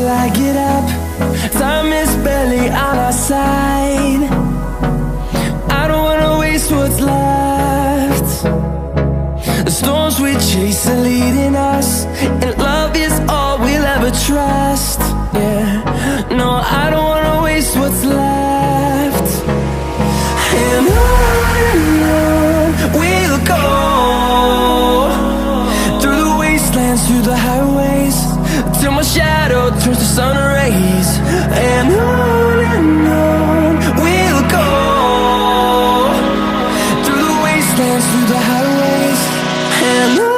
till I get up. Time is barely on our side. I don't wanna waste what's left. The storms we chase are leading us, and love is all we'll ever trust. Yeah, no, I don't wanna waste what's left. And on we'll go, through the wastelands, through the highways, till my shadow turns to sun rays. And on we'll go, through the wastelands, through the highways, and on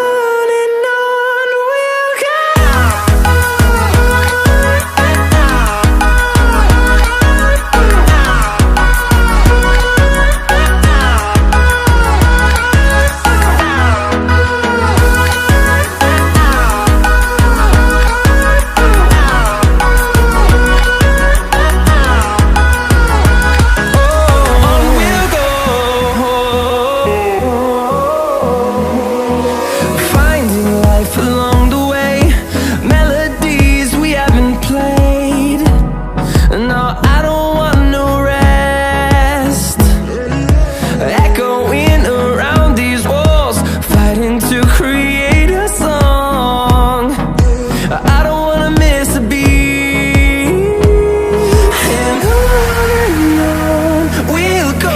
we'll go.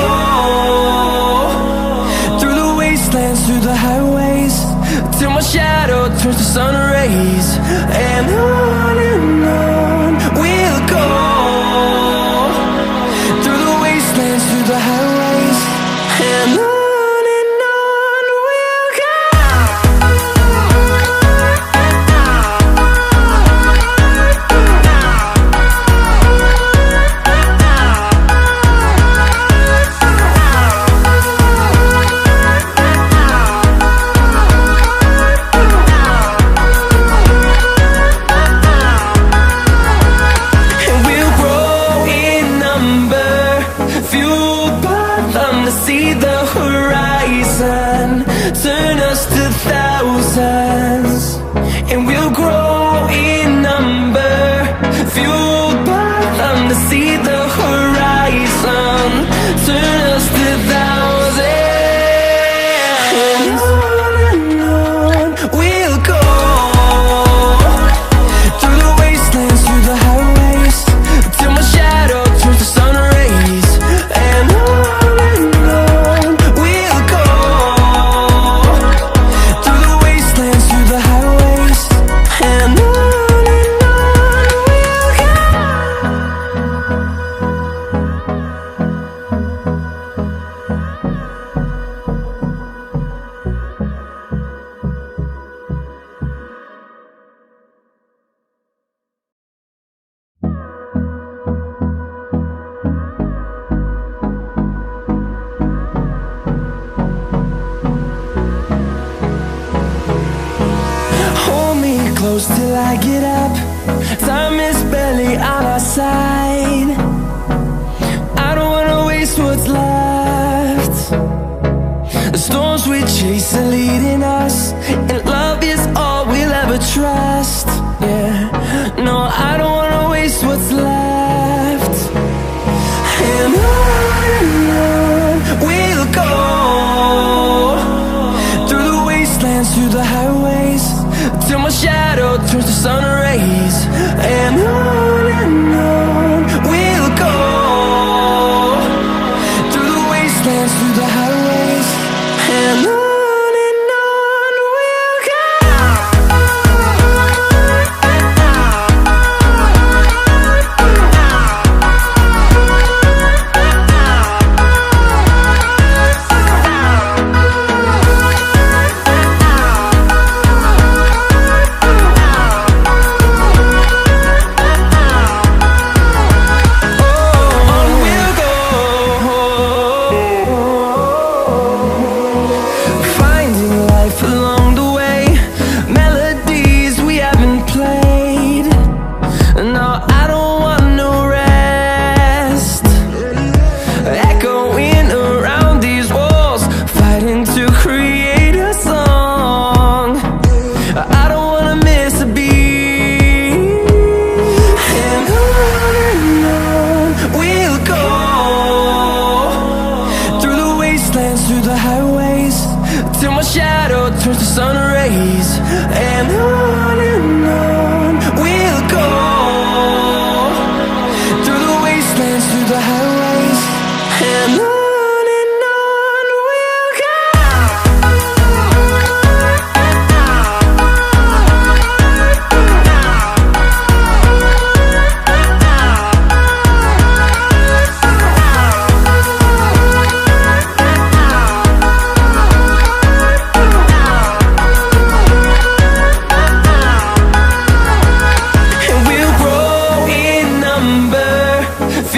Through the highways, till my shadow turns to sun rays. And on we'll go, through the wastelands, through the highways, and on we'll go. See the horizon, turn us to thousands, and we'll grow in number, fueled by them. To see the horizon, turn us to thousands, and on we'll go, through the wastelands, through the highways, till my shadow turns to sun rays. And close till I get up. Time is barely on our side. I don't wanna waste what's left. The storms we chase are leading us, and love is all we'll ever trust. Yeah, no, I don't wanna waste what's left. And on we'll go, through the wastelands, through the highways, till my shadow turns to sun rays. And on we'll go, through the wastelands, through the highways, and on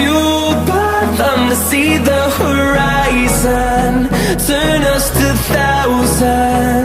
fueled by them to see the horizon, turn us to thousands.